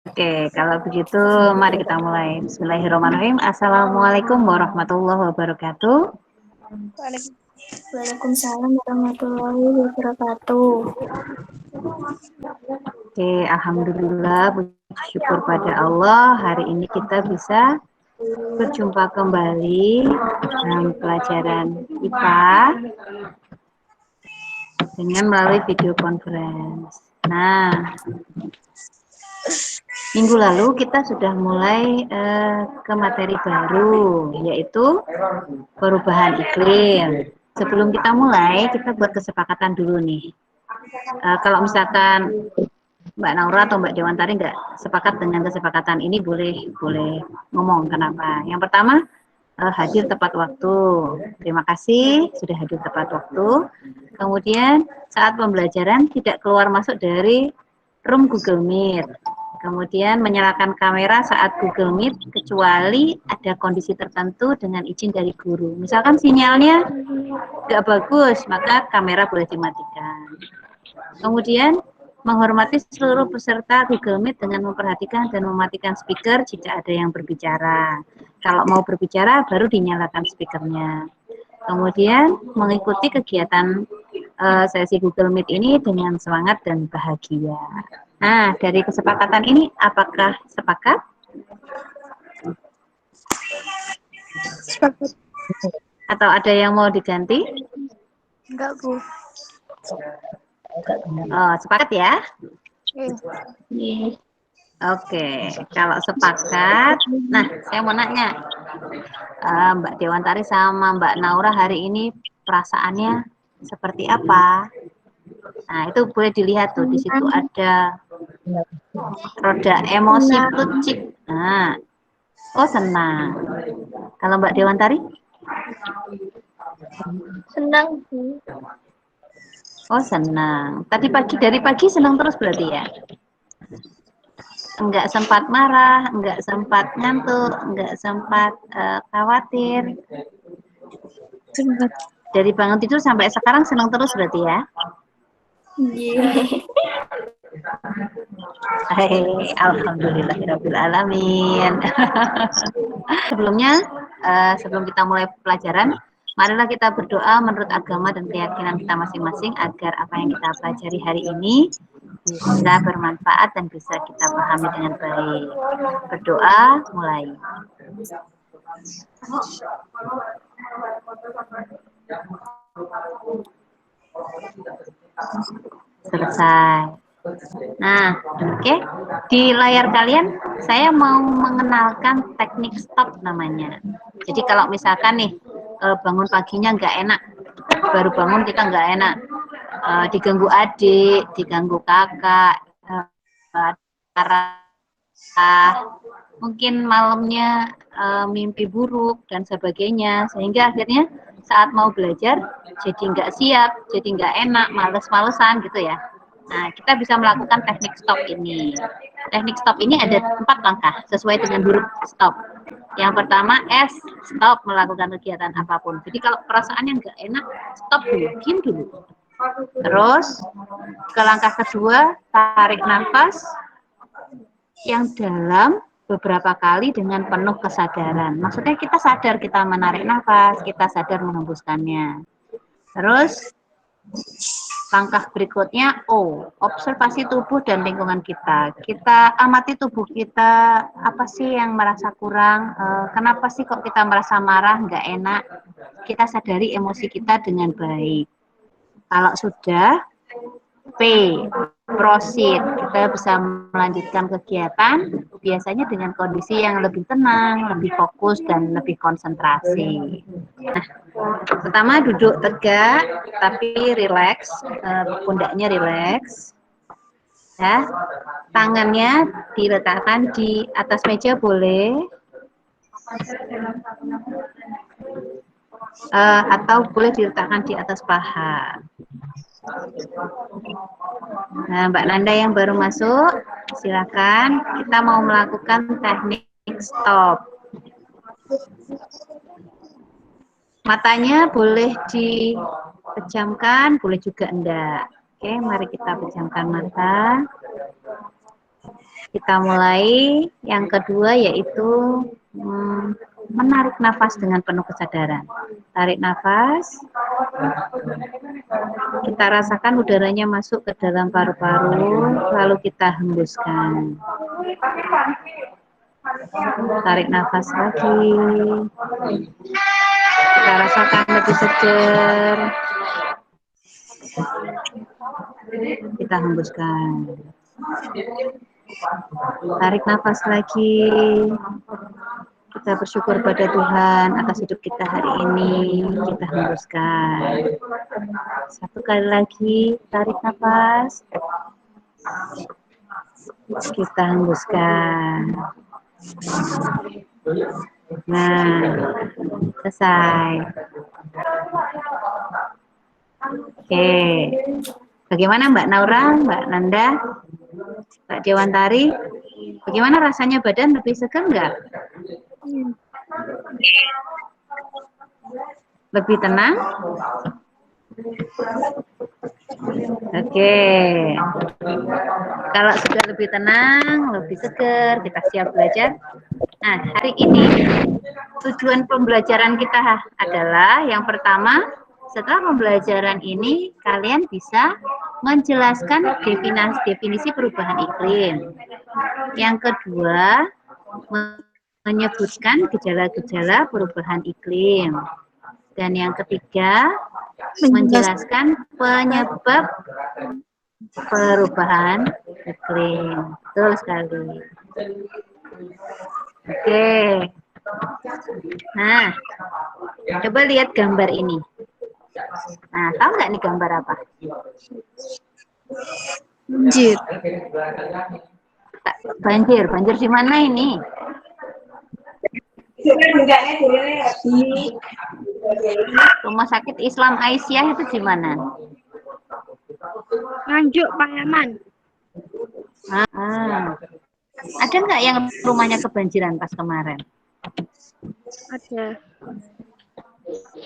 Oke, kalau begitu mari kita mulai. Bismillahirrahmanirrahim. Assalamualaikum warahmatullahi wabarakatuh. Waalaikumsalam warahmatullahi wabarakatuh. Oke, alhamdulillah, puji syukur pada Allah. Hari ini kita bisa berjumpa kembali dalam pelajaran IPA dengan melalui video conference. Nah, minggu lalu kita sudah mulai ke materi baru, yaitu perubahan iklim. Sebelum kita mulai, kita buat kesepakatan dulu nih. Kalau misalkan Mbak Naura atau Mbak Dewantari nggak sepakat dengan kesepakatan ini, boleh ngomong kenapa. Yang pertama, hadir tepat waktu. Terima kasih sudah hadir tepat waktu. Kemudian saat pembelajaran tidak keluar masuk dari room Google Meet. Kemudian menyalakan kamera saat Google Meet kecuali ada kondisi tertentu dengan izin dari guru. Misalkan sinyalnya nggak bagus, maka kamera boleh dimatikan. Kemudian menghormati seluruh peserta Google Meet dengan memperhatikan dan mematikan speaker jika ada yang berbicara. Kalau mau berbicara baru dinyalakan speakernya. Kemudian mengikuti kegiatan sesi Google Meet ini dengan semangat dan bahagia. Nah, dari kesepakatan ini apakah sepakat? Sepakat. Atau ada yang mau diganti? Enggak, Bu. Oh, sepakat ya? Iya. Oke, kalau sepakat, nah saya mau nanya, Mbak Dewantari sama Mbak Naura hari ini perasaannya seperti apa? Nah, itu boleh dilihat tuh, di situ ada roda emosi Senang. pelucik. Nah, oh senang. Kalau Mbak Dewantari? Senang, Bu. Oh senang. Tadi pagi, dari pagi senang terus berarti ya? Enggak sempat marah, enggak sempat ngantuk, enggak sempat khawatir. Senang. Dari bangun tidur sampai sekarang senang terus berarti ya? Iya. Hai, alhamdulillahirabbil alamin. Sebelum kita mulai pelajaran, marilah kita berdoa menurut agama dan keyakinan kita masing-masing agar apa yang kita pelajari hari ini bisa bermanfaat dan bisa kita pahami dengan baik. Berdoa mulai. Selesai. Nah, oke. Di layar kalian saya mau mengenalkan teknik stop namanya. Jadi kalau misalkan nih bangun paginya nggak enak, baru bangun kita nggak enak, diganggu adik, diganggu kakak, mungkin malamnya mimpi buruk dan sebagainya, sehingga akhirnya saat mau belajar jadi nggak siap, jadi nggak enak, males-malesan gitu ya. Nah, kita bisa melakukan teknik stop ini. Teknik stop ini ada 4 langkah sesuai dengan huruf stop. Yang pertama S, stop melakukan kegiatan apapun. Jadi kalau perasaannya nggak enak, stop dulu, diam dulu. Terus ke langkah kedua, tarik nafas yang dalam beberapa kali dengan penuh kesadaran. Maksudnya kita sadar kita menarik nafas, kita sadar menghembuskannya. Terus langkah berikutnya O, observasi tubuh dan lingkungan kita. Kita amati tubuh kita, apa sih yang merasa kurang, kenapa sih kok kita merasa marah, nggak enak. Kita sadari emosi kita dengan baik. Kalau sudah, P, proceed. Kita bisa melanjutkan kegiatan biasanya dengan kondisi yang lebih tenang, lebih fokus, dan lebih konsentrasi. Nah, pertama duduk tegak tapi rileks, pundaknya rileks. Ya, tangannya diletakkan di atas meja boleh, atau boleh diletakkan di atas paha. Nah, Mbak Nanda yang baru masuk, silakan. Kita mau melakukan teknik stop. Matanya boleh dipejamkan, boleh juga enggak. Oke, mari kita pejamkan mata. Kita mulai yang kedua yaitu menarik nafas dengan penuh kesadaran. Tarik nafas. Kita rasakan udaranya masuk ke dalam paru-paru, lalu kita hembuskan. Tarik nafas lagi. Kita rasakan lebih seger. Kita hembuskan. Tarik nafas lagi. Kita bersyukur pada Tuhan atas hidup kita hari ini. Kita hembuskan. Satu kali lagi, tarik nafas. Kita hembuskan. Nah, selesai. Oke. Bagaimana Mbak Naura, Mbak Nanda, Mbak Dewantari? Bagaimana rasanya badan lebih segar enggak? Lebih tenang? Oke. Kalau sudah lebih tenang, lebih segar, kita siap belajar. Nah, hari ini tujuan pembelajaran kita adalah yang pertama, setelah pembelajaran ini kalian bisa menjelaskan definisi perubahan iklim. Yang kedua, menyebutkan gejala-gejala perubahan iklim. Dan yang ketiga, menjelaskan penyebab perubahan iklim. Betul sekali. Oke. Nah, coba lihat gambar ini. Nah, tahu nggak nih gambar apa? Banjir. Banjir. Banjir di mana ini? Rumah sakit Islam Aisyah itu di mana? Nganjuk Payaman. Ada nggak yang rumahnya kebanjiran pas kemarin? Ada.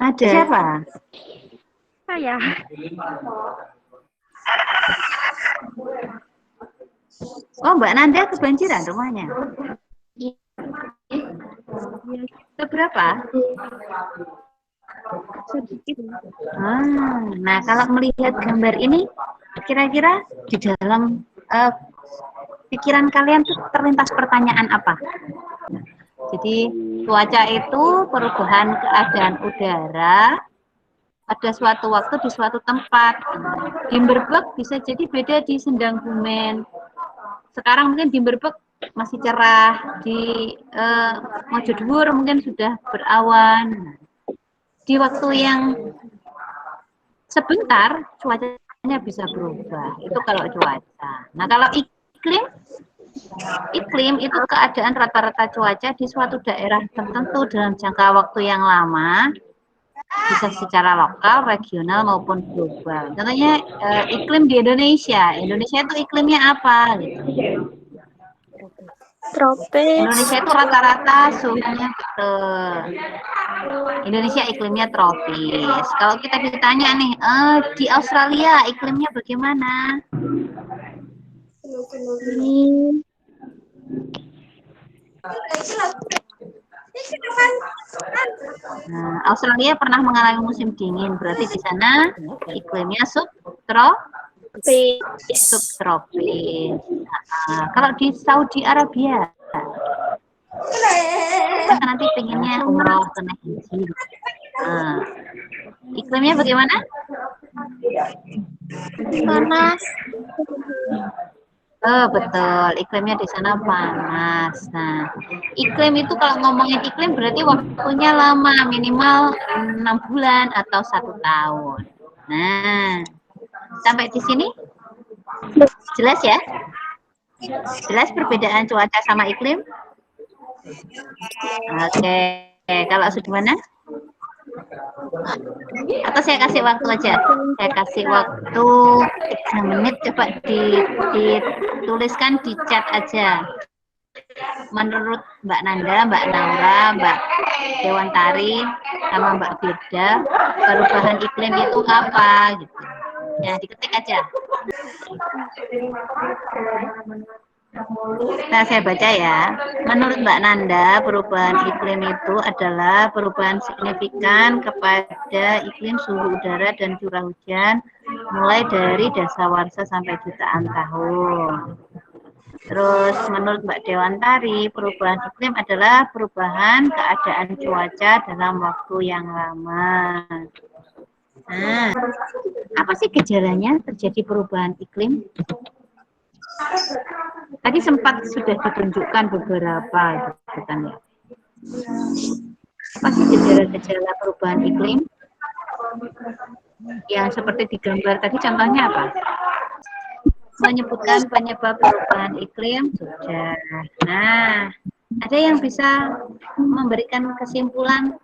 Ada. Siapa? Saya. Oh, Mbak Nanda kebanjiran rumahnya. Seberapa? Sedikit. Nah, kalau melihat gambar ini, kira-kira di dalam pikiran kalian tuh terlintas pertanyaan apa? Jadi, cuaca itu perubahan keadaan udara pada suatu waktu di suatu tempat. Di Merbek bisa jadi beda di Sendanggumen. Sekarang mungkin di Merbek masih cerah, di Mojodewur mungkin sudah berawan. Di waktu yang sebentar cuacanya bisa berubah. Itu kalau cuaca. Nah, kalau iklim itu keadaan rata-rata cuaca di suatu daerah tertentu dalam jangka waktu yang lama, bisa secara lokal, regional maupun global. Contohnya iklim di Indonesia. Indonesia itu iklimnya apa? Gitu. Tropis. Indonesia itu rata-rata suhunya betul. Indonesia iklimnya tropis. Kalau kita ditanya nih, di Australia iklimnya bagaimana? Nah, Australia pernah mengalami musim dingin, berarti di sana iklimnya subtropis. Kalau di Saudi Arabia, kita nanti pengennya umroh ke haji. Iklimnya bagaimana? Panas. Oh, betul, iklimnya di sana panas. Nah, iklim itu kalau ngomongin iklim berarti waktunya lama, minimal 6 bulan atau 1 tahun. Nah, sampai di sini jelas ya? Jelas perbedaan cuaca sama iklim? Oke, kalau Sudimana? Atau saya kasih waktu aja? Saya kasih waktu 3 menit, coba dituliskan di chat aja. Menurut Mbak Nanda, Mbak Naura, Mbak Dewantari, sama Mbak Firda, perubahan iklim itu apa? Gitu. Ya, diketik aja. Nah, saya baca ya. Menurut Mbak Nanda, perubahan iklim itu adalah perubahan signifikan kepada iklim, suhu udara, dan curah hujan, mulai dari dasawarsa sampai jutaan tahun. Terus menurut Mbak Dewantari, perubahan iklim adalah perubahan keadaan cuaca dalam waktu yang lama. Nah, apa sih gejalanya terjadi perubahan iklim? Tadi sempat sudah ditunjukkan beberapa gitu kan ya. Apa sih gejala-gejala perubahan iklim? Yang seperti digambar tadi contohnya apa? Menyebutkan penyebab perubahan iklim sudah. Nah, ada yang bisa memberikan kesimpulan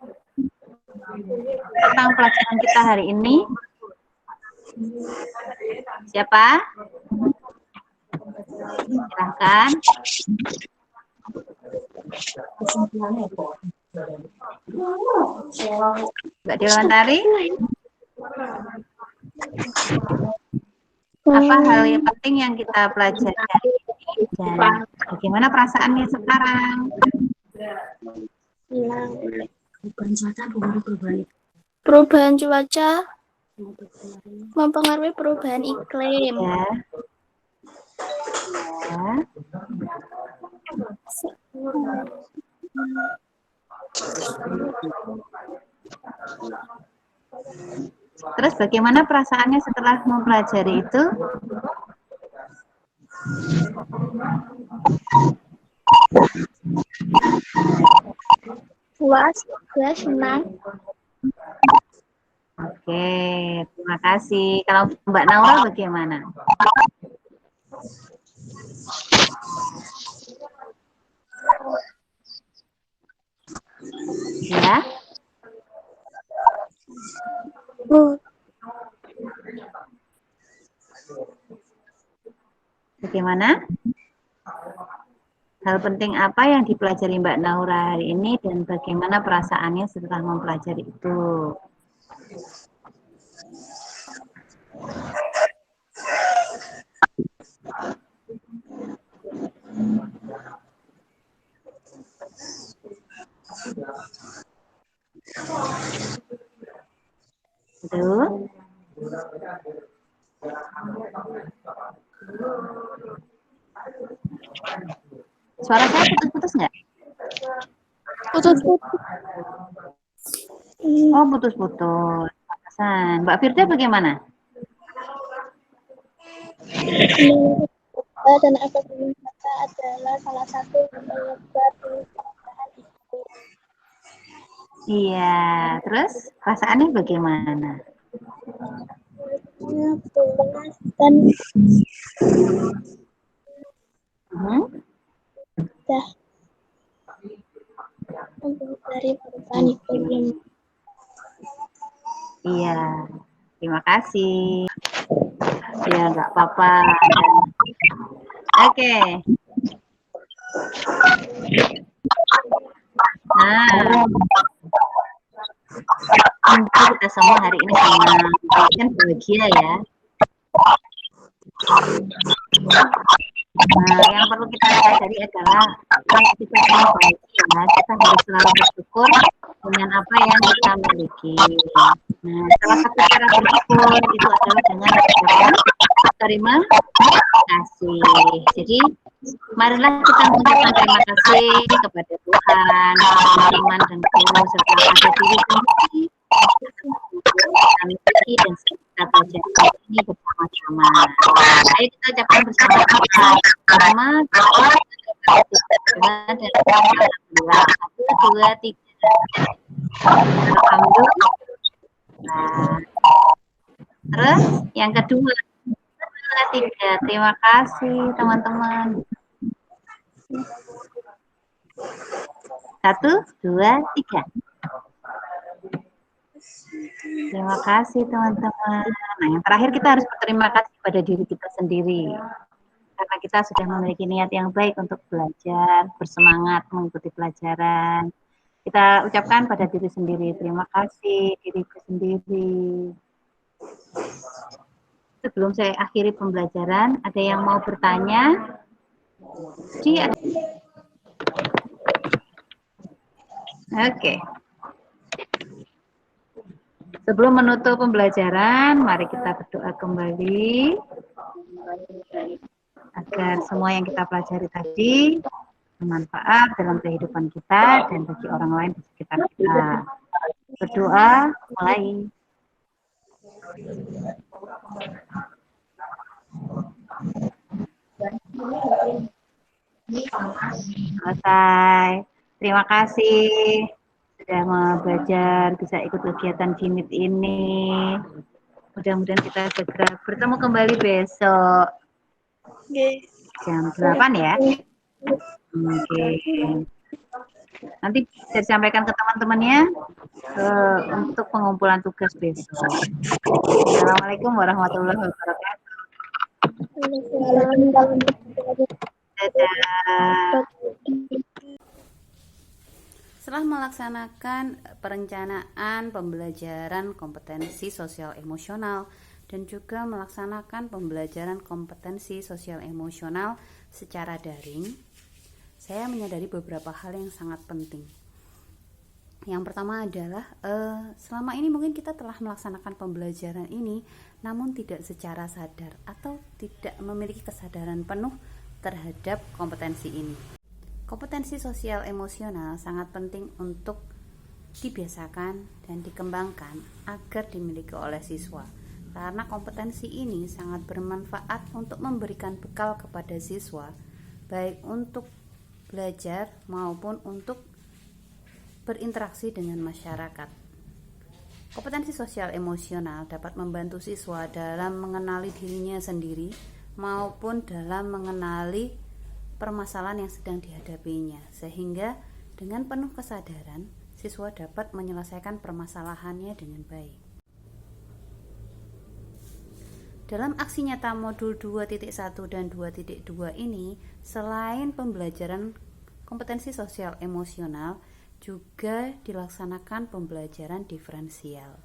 tentang pelajaran kita hari ini? Siapa? Silahkan. Mbak Dewantari? Apa hal yang penting yang kita pelajari hari ini dan bagaimana perasaannya sekarang? Perubahan cuaca mempengaruhi perubahan iklim. Ya. Ya. Terus bagaimana perasaannya setelah mempelajari itu? Puas, senang. Oke, terima kasih. Kalau Mbak Naura bagaimana? Ya. Bagaimana? Hal penting apa yang dipelajari Mbak Naura hari ini dan bagaimana perasaannya setelah mempelajari itu? Itu. Suara saya putus-putus nggak? Putus-putus. Oh, putus-putus. Pantesan. Mbak Firda bagaimana? Dan efek wisata adalah salah satu penyebab perubahan iklim. Iya, terus perasaannya bagaimana? Puas dan mudah mempelajari perubahan iklim. Iya, terima kasih. Ya, nggak apa-apa. Oke. Nah, kita semua hari ini senang, kan bahagia ya. Nah, yang perlu kita sadari adalah kalau kita senang bahagia, kita harus selalu bersyukur dengan apa yang kita miliki. Nah, salah satu cara bersyukur itu adalah dengan mengucapkan terima kasih. Jadi, marilah kita mengucapkan terima kasih kepada Tuhan, teman-teman dan guru serta pada diri sendiri kami pergi dan kita belajar ini bersama-sama. Ayo kita ucapkan bersama-sama. Pertama, dan alhamdulillah. 1, 2, 3. Alhamdulillah. Nah, terus yang kedua, 2, 3. Terima kasih teman-teman. 1, 2, 3. Terima kasih teman-teman. Nah, yang terakhir kita harus berterima kasih pada diri kita sendiri. Karena kita sudah memiliki niat yang baik untuk belajar, bersemangat mengikuti pelajaran. Kita ucapkan pada diri sendiri, terima kasih diriku sendiri. Sebelum saya akhiri pembelajaran, ada yang mau bertanya? Jadi Oke. Sebelum menutup pembelajaran, mari kita berdoa kembali agar semua yang kita pelajari tadi bermanfaat dalam kehidupan kita dan bagi orang lain di sekitar kita. Berdoa, mulai. Selesai. Terima kasih sudah belajar, bisa ikut kegiatan JIMIT ini. Mudah-mudahan kita segera bertemu kembali besok. Jam 8 ya. Oke. Nanti bisa disampaikan ke teman-temannya untuk pengumpulan tugas besok. Assalamualaikum warahmatullahi wabarakatuh. Dadah. Setelah melaksanakan perencanaan pembelajaran kompetensi sosial emosional dan juga melaksanakan pembelajaran kompetensi sosial emosional secara daring, saya menyadari beberapa hal yang sangat penting. Yang pertama adalah selama ini mungkin kita telah melaksanakan pembelajaran ini namun tidak secara sadar atau tidak memiliki kesadaran penuh terhadap kompetensi ini. Kompetensi sosial emosional sangat penting untuk dibiasakan dan dikembangkan agar dimiliki oleh siswa, karena kompetensi ini sangat bermanfaat untuk memberikan bekal kepada siswa, baik untuk belajar maupun untuk berinteraksi dengan masyarakat. Kompetensi sosial emosional dapat membantu siswa dalam mengenali dirinya sendiri maupun dalam mengenali permasalahan yang sedang dihadapinya, sehingga dengan penuh kesadaran siswa dapat menyelesaikan permasalahannya dengan baik. Dalam aksi nyata modul 2.1 dan 2.2 ini, selain pembelajaran kompetensi sosial emosional, juga dilaksanakan pembelajaran diferensial.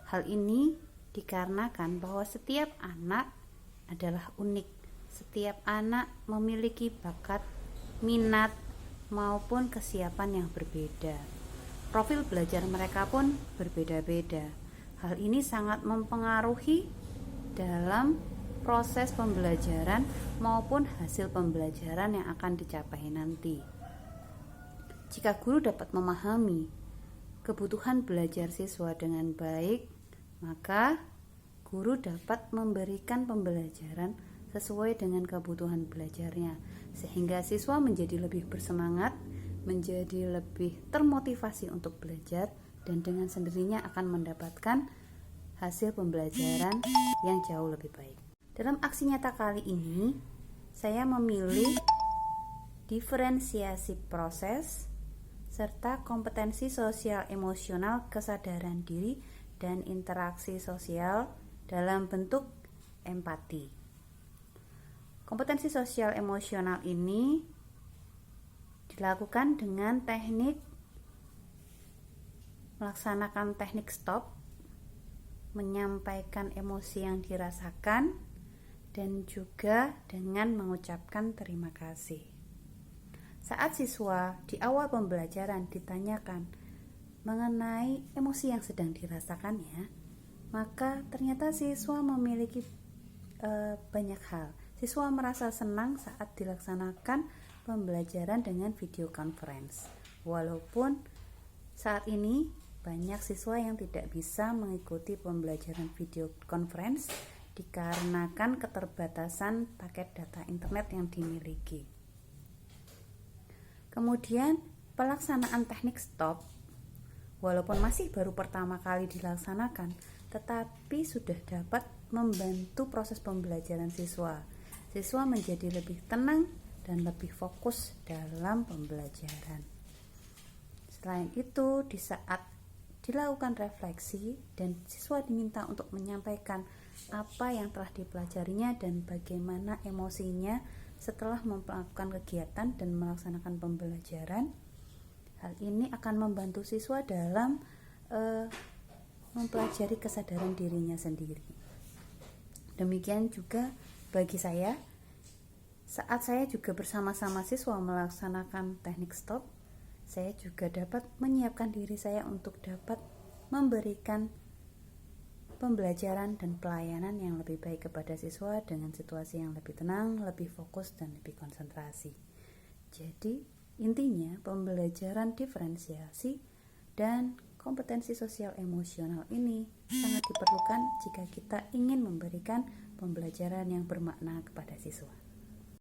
Hal ini dikarenakan bahwa setiap anak adalah unik. Setiap anak memiliki bakat, minat, maupun kesiapan yang berbeda. Profil belajar mereka pun berbeda-beda. Hal ini sangat mempengaruhi dalam proses pembelajaran maupun hasil pembelajaran yang akan dicapai nanti. Jika guru dapat memahami kebutuhan belajar siswa dengan baik, maka guru dapat memberikan pembelajaran sesuai dengan kebutuhan belajarnya, sehingga siswa menjadi lebih bersemangat, menjadi lebih termotivasi untuk belajar, dan dengan sendirinya akan mendapatkan hasil pembelajaran yang jauh lebih baik. Dalam aksi nyata kali ini, saya memilih diferensiasi proses serta kompetensi sosial emosional, kesadaran diri, dan interaksi sosial dalam bentuk empati. Kompetensi sosial emosional ini dilakukan dengan teknik melaksanakan teknik stop, menyampaikan emosi yang dirasakan, dan juga dengan mengucapkan terima kasih. Saat siswa di awal pembelajaran ditanyakan mengenai emosi yang sedang dirasakannya, maka ternyata siswa memiliki banyak hal. Siswa merasa senang saat dilaksanakan pembelajaran dengan video conference. Walaupun saat ini banyak siswa yang tidak bisa mengikuti pembelajaran video conference dikarenakan keterbatasan paket data internet yang dimiliki. Kemudian pelaksanaan teknik stop, walaupun masih baru pertama kali dilaksanakan, tetapi sudah dapat membantu proses pembelajaran siswa. Siswa menjadi lebih tenang dan lebih fokus dalam pembelajaran. Selain itu, di saat dilakukan refleksi dan siswa diminta untuk menyampaikan apa yang telah dipelajarinya dan bagaimana emosinya setelah melakukan kegiatan dan melaksanakan pembelajaran, hal ini akan membantu siswa dalam mempelajari kesadaran dirinya sendiri. Demikian juga bagi saya Saat saya juga bersama-sama siswa melaksanakan teknik stop, saya juga dapat menyiapkan diri saya untuk dapat memberikan pembelajaran dan pelayanan yang lebih baik kepada siswa dengan situasi yang lebih tenang, lebih fokus, dan lebih konsentrasi. Jadi, intinya pembelajaran diferensiasi dan kompetensi sosial emosional ini sangat diperlukan jika kita ingin memberikan pembelajaran yang bermakna kepada siswa.